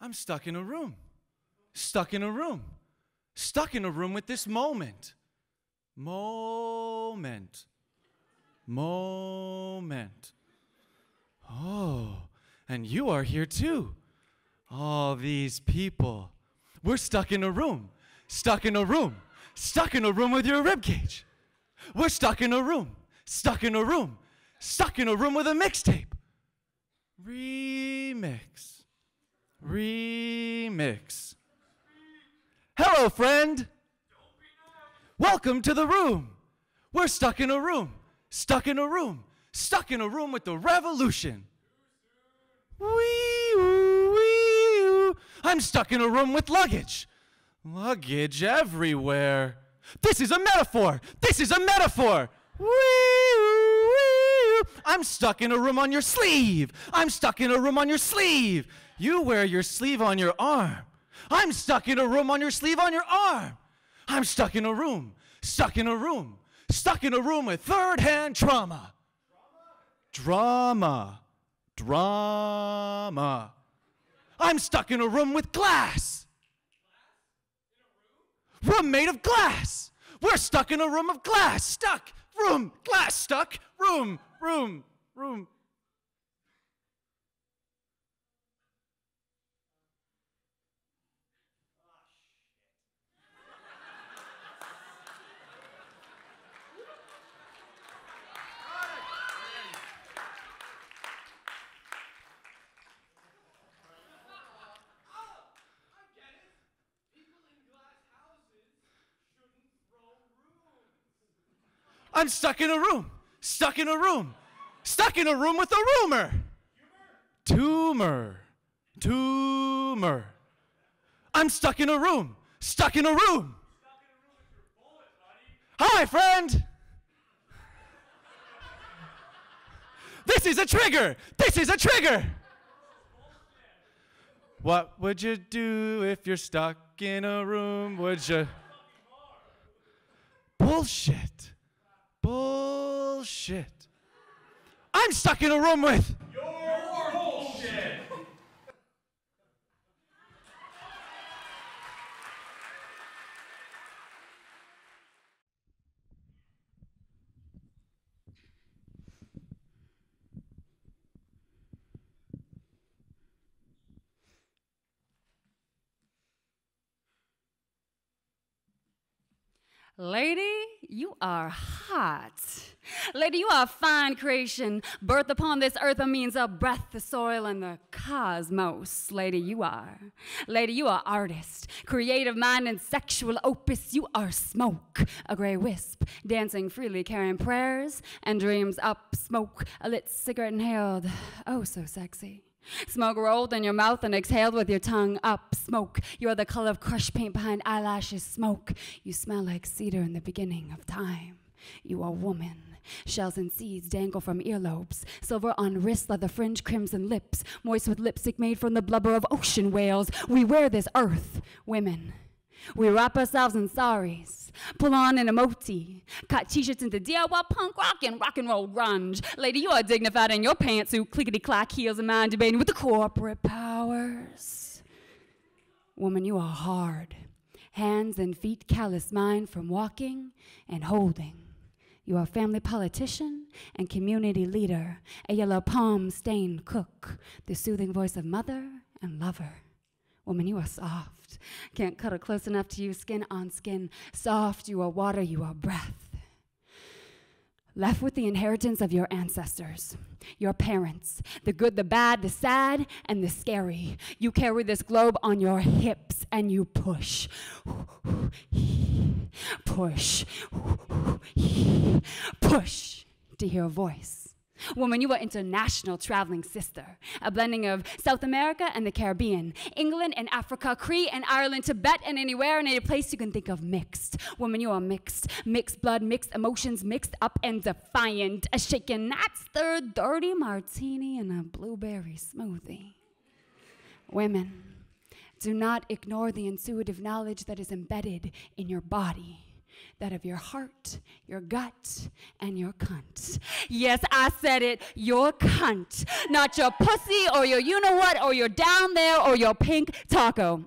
N: I'm stuck in a room. Stuck in a room. Stuck in a room with this moment. Moment. Oh, and you are here too. All these people. We're stuck in a room. Stuck in a room. Stuck in a room with your ribcage. We're stuck in a room. Stuck in a room. Stuck in a room with a mixtape. Remix. Hello, friend. Welcome to the room. We're stuck in a room. Stuck in a room. Stuck in a room with the revolution. Wee-oo. I'm stuck in a room with luggage. Luggage everywhere. This is a metaphor. Wee-oo. I'm stuck in a room on your sleeve. You wear your sleeve on your arm. I'm stuck in a room on your sleeve on your arm. I'm stuck in a room, stuck in a room, stuck in a room with third-hand trauma. Drama. Drama. I'm stuck in a room with glass. Room made of glass. We're stuck in a room of glass. Stuck. Room. Glass. Stuck. Room. Room. Room. I'm stuck in a room, stuck in a room, stuck in a room with a rumor. Tumor, tumor. I'm stuck in a room, stuck in a room. Hi, friend. This is a trigger. This is a trigger. What would you do if you're stuck in a room? Would you? Bullshit. Bullshit. I'm stuck in a room with.
C: Your bullshit.
O: Lady, you are hot. Lady, you are a fine creation. Birth upon this earth means a breath, the soil, and the cosmos. Lady, you are. Lady, you are artist. Creative mind and sexual opus. You are smoke, a gray wisp, dancing freely, carrying prayers and dreams up smoke. A lit cigarette inhaled, oh so sexy. Smoke rolled in your mouth and exhaled with your tongue up smoke. You are the color of crushed paint behind eyelashes smoke. You smell like cedar in the beginning of time. You are woman. Shells and seeds dangle from earlobes. Silver on wrists, leather fringe, crimson lips. Moist with lipstick made from the blubber of ocean whales. We wear this earth, women. We wrap ourselves in saris, pull on an emoji, cut t-shirts into DIY punk rock and roll grunge. Lady, you are dignified in your pantsuit, clickety-clack heels and mind debating with the corporate powers. Woman, you are hard, hands and feet callous mind from walking and holding. You are a family politician and community leader, a yellow palm-stained cook, the soothing voice of mother and lover. Woman, you are soft. Can't cuddle close enough to you, skin on skin. Soft, you are water, you are breath. Left with the inheritance of your ancestors, your parents, the good, the bad, the sad, and the scary. You carry this globe on your hips and you push. Push. Push to hear a voice. Woman, you are international traveling sister, a blending of South America and the Caribbean, England and Africa, Cree and Ireland, Tibet and anywhere and any place you can think of mixed. Woman, you are mixed, mixed blood, mixed emotions, mixed up and defiant, a shaken, not stirred, dirty martini and a blueberry smoothie. Women, do not ignore the intuitive knowledge that is embedded in your body. That of your heart, your gut, and your cunt. Yes, I said it, your cunt. Not your pussy or your you-know-what or your down there or your pink taco.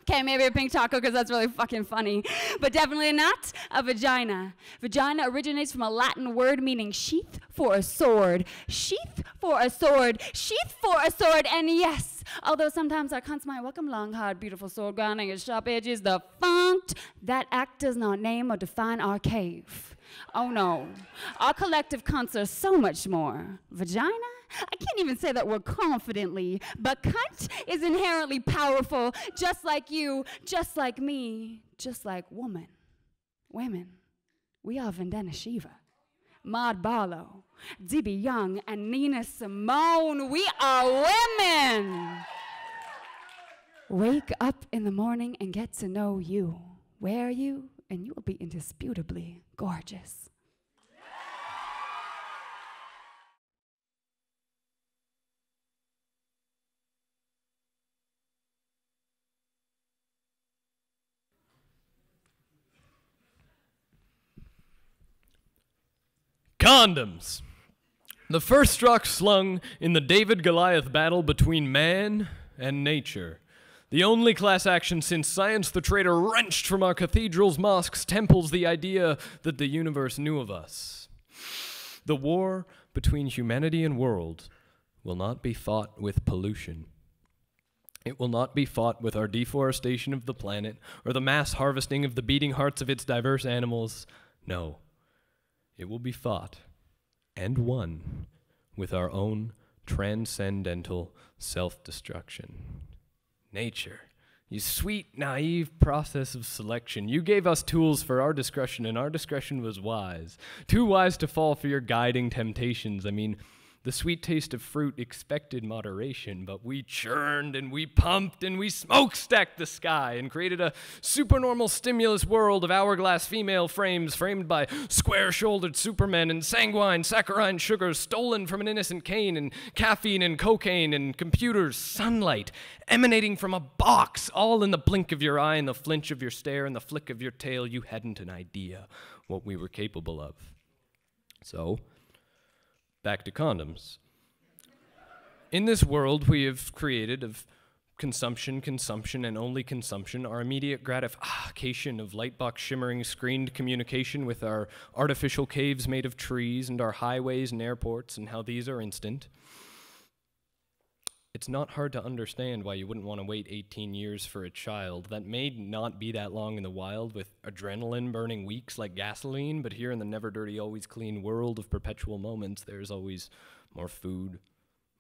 O: Okay, maybe a pink taco because that's really fucking funny. But definitely not a vagina. Vagina originates from a Latin word meaning sheath for a sword. Sheath for a sword. Sheath for a sword. And yes, although sometimes our cunts might welcome long, hard, beautiful sword grinding and sharp edges defunct, that act does not name or define our cave. Oh no. Our collective cunts are so much more. Vagina? I can't even say that word confidently, but cunt is inherently powerful, just like you, just like me, just like woman. Women, we are Vandana Shiva, Maud Barlow, D.B. Young, and Nina Simone. We are women. Wake up in the morning and get to know you. Wear you, and you will be indisputably gorgeous.
P: Condoms. The first rock slung in the David-Goliath battle between man and nature. The only class action since science the traitor wrenched from our cathedrals, mosques, temples the idea that the universe knew of us. The war between humanity and world will not be fought with pollution. It will not be fought with our deforestation of the planet or the mass harvesting of the beating hearts of its diverse animals. No, it will be fought and won with our own transcendental self-destruction. Nature, you sweet, naive process of selection. You gave us tools for our discretion, and our discretion was wise. Too wise to fall for your guiding temptations. I mean, the sweet taste of fruit expected moderation, but we churned and we pumped and we smokestacked the sky and created a supernormal stimulus world of hourglass female frames framed by square-shouldered supermen and sanguine saccharine sugars stolen from an innocent cane and caffeine and cocaine and computers, sunlight emanating from a box, all in the blink of your eye and the flinch of your stare and the flick of your tail. You hadn't an idea what we were capable of. So, back to condoms. In this world we have created of consumption, and only consumption, our immediate gratification of lightbox shimmering screened communication with our artificial caves made of trees and our highways and airports and how these are instant. It's not hard to understand why you wouldn't want to wait 18 years for a child. That may not be that long in the wild with adrenaline burning weeks like gasoline, but here in the never dirty, always clean world of perpetual moments, there's always more food,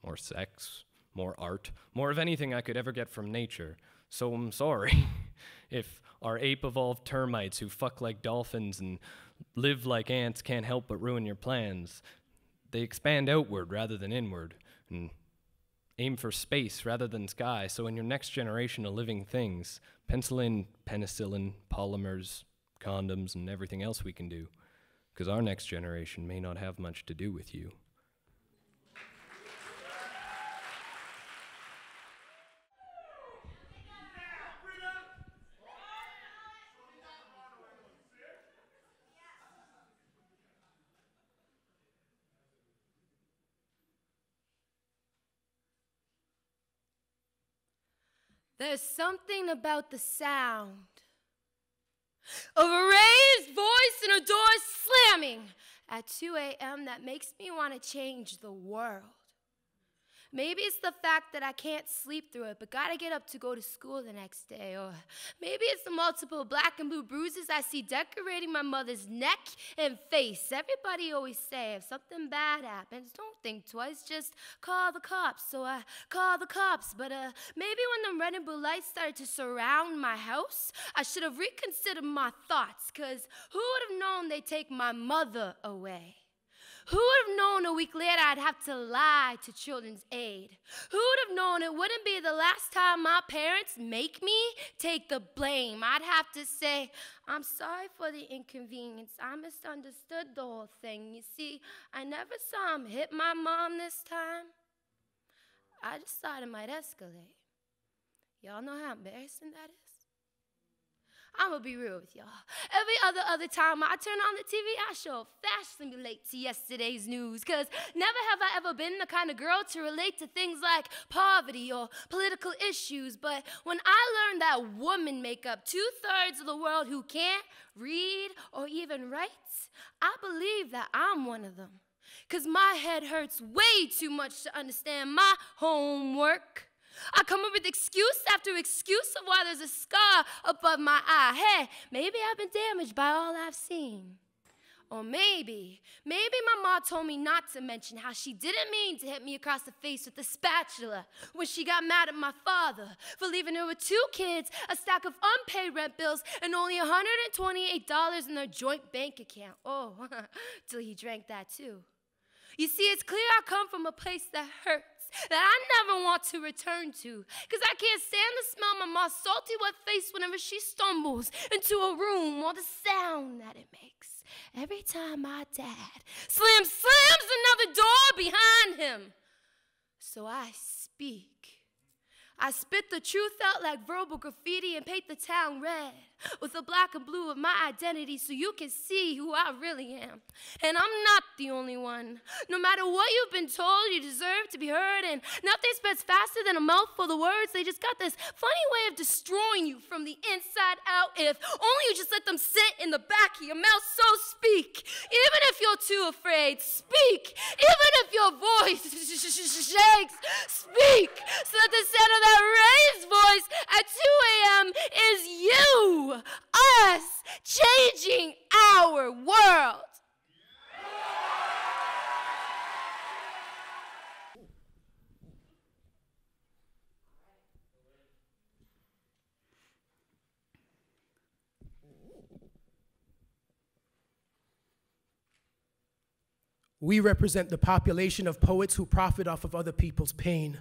P: more sex, more art, more of anything I could ever get from nature. So I'm sorry if our ape-evolved termites who fuck like dolphins and live like ants can't help but ruin your plans. They expand outward rather than inward, and aim for space rather than sky, so in your next generation of living things, pencil in penicillin, polymers, condoms, and everything else we can do, because our next generation may not have much to do with you.
Q: There's something about the sound of a raised voice and a door slamming at 2 a.m. that makes me want to change the world. Maybe it's the fact that I can't sleep through it, but gotta get up to go to school the next day. Or maybe it's the multiple black and blue bruises I see decorating my mother's neck and face. Everybody always say if something bad happens, don't think twice, just call the cops. So I call the cops, but maybe when the red and blue lights started to surround my house, I should have reconsidered my thoughts, because who would have known they'd take my mother away? Who would have known a week later I'd have to lie to Children's Aid? Who would have known it wouldn't be the last time my parents make me take the blame? I'd have to say, I'm sorry for the inconvenience. I misunderstood the whole thing. You see, I never saw him hit my mom this time. I just thought it might escalate. Y'all know how embarrassing that is? I'm gonna be real with y'all. Every other time I turn on the TV, I show up fashionably relate to yesterday's news, because never have I ever been the kind of girl to relate to things like poverty or political issues. But when I learned that women make up 2/3 of the world who can't read or even write, I believe that I'm one of them. Because my head hurts way too much to understand my homework. I come up with excuse after excuse of why there's a scar above my eye. Hey, maybe I've been damaged by all I've seen. Or maybe my mom told me not to mention how she didn't mean to hit me across the face with a spatula when she got mad at my father for leaving her with 2 kids, a stack of unpaid rent bills, and only $128 in their joint bank account. Oh, till he drank that too. You see, it's clear I come from a place that hurts, that I never want to return to, because I can't stand the smell of my mom's salty wet face whenever she stumbles into a room, or the sound that it makes every time my dad slams another door behind him. So I speak. I spit the truth out like verbal graffiti and paint the town red. with the black and blue of my identity so you can see who I really am. And I'm not the only one. No matter what you've been told, you deserve to be heard, and nothing spreads faster than a mouthful of words. They just got this funny way of destroying you from the inside out. If only you just let them sit in the back of your mouth. So speak, even if you're too afraid. Speak, even if your voice shakes. Speak, so that the sound of that raised voice at 2 a.m. is you, us, changing our world.
K: We represent the population of poets who profit off of other people's pain.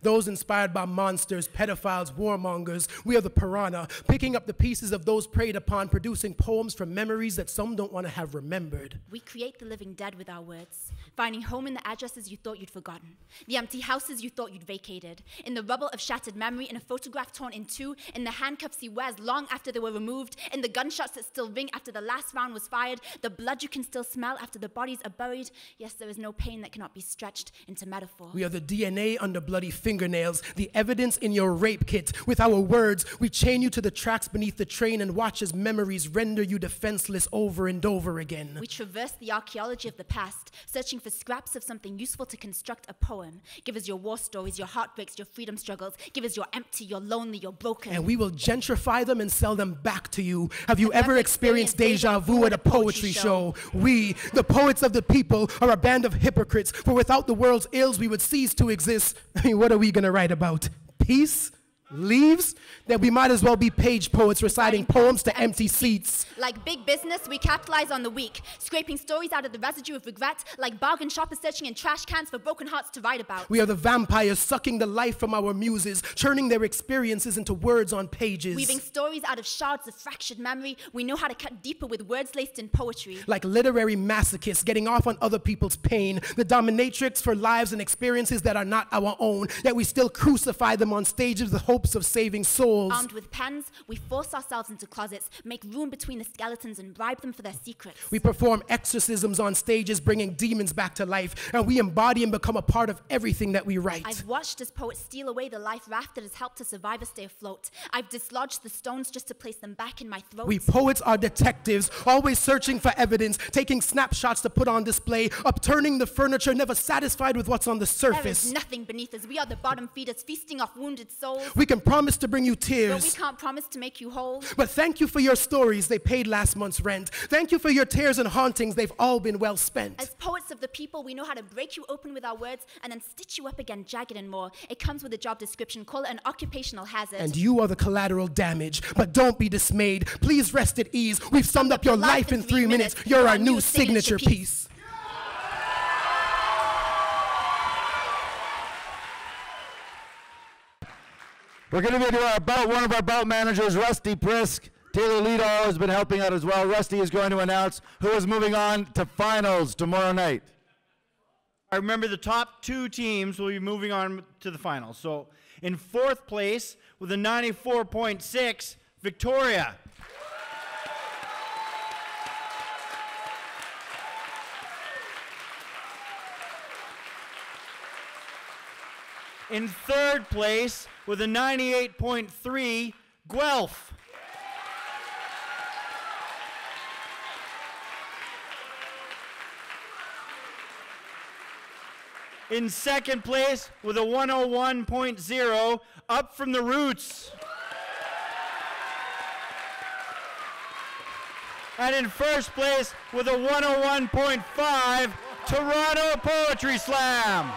K: Those inspired by monsters, pedophiles, warmongers. We are the piranha, picking up the pieces of those preyed upon, producing poems from memories that some don't want to have remembered.
D: We create the living dead with our words, finding home in the addresses you thought you'd forgotten, the empty houses you thought you'd vacated, in the rubble of shattered memory, in a photograph torn in two, in the handcuffs he wears long after they were removed, in the gunshots that still ring after the last round was fired, the blood you can still smell after the bodies are buried. Yes, there is no pain that cannot be stretched into metaphor.
K: We are the DNA under bloody fingernails, the evidence in your rape kit. With our words, we chain you to the tracks beneath the train and watch as memories render you defenseless over and over again.
D: We traverse the archaeology of the past, searching for scraps of something useful to construct a poem. Give us your war stories, your heartbreaks, your freedom struggles. Give us your empty, your lonely, your broken.
K: And we will gentrify them and sell them back to you. Have you ever experienced deja vu at a poetry show? We, the poets of the people, are a band of hypocrites, for without the world's ills we would cease to exist. I mean, what are we gonna write about? Peace? Leaves? Then we might as well be page poets reciting poems to empty seats.
D: Like big business, we capitalize on the weak, scraping stories out of the residue of regret, like bargain shoppers searching in trash cans for broken hearts to write about.
K: We are the vampires sucking the life from our muses, churning their experiences into words on pages.
D: Weaving stories out of shards of fractured memory, we know how to cut deeper with words laced in poetry.
K: Like literary masochists getting off on other people's pain, the dominatrix for lives and experiences that are not our own, yet we still crucify them on stages with hope of saving souls.
D: Armed with pens, we force ourselves into closets, make room between the skeletons and bribe them for their secrets.
K: We perform exorcisms on stages, bringing demons back to life, and we embody and become a part of everything that we write.
D: I've watched as poets steal away the life raft that has helped a survivor stay afloat. I've dislodged the stones just to place them back in my throat.
K: We poets are detectives, always searching for evidence, taking snapshots to put on display, upturning the furniture, never satisfied with what's on the surface.
D: There is nothing beneath us. We are the bottom feeders, feasting off wounded souls.
K: We can promise to bring you tears.
D: But we can't promise to make you whole.
K: But thank you for your stories. They paid last month's rent. Thank you for your tears and hauntings. They've all been well spent.
D: As poets of the people, we know how to break you open with our words and then stitch you up again jagged and more. It comes with a job description. Call it an occupational hazard.
K: And you are the collateral damage. But don't be dismayed. Please rest at ease. We've summed up your life in 3 minutes. You're our new signature piece.
A: We're going to be doing one of our bout managers, Rusty Prisk. Taylor Liedall has been helping out as well. Rusty is going to announce who is moving on to finals tomorrow night.
R: I remember the top 2 teams will be moving on to the finals. So in 4th place with a 94.6, Victoria. In 3rd place with a 98.3, Guelph. In 2nd place with a 101.0, Up From the Roots. And in 1st place with a 101.5, Toronto Poetry Slam.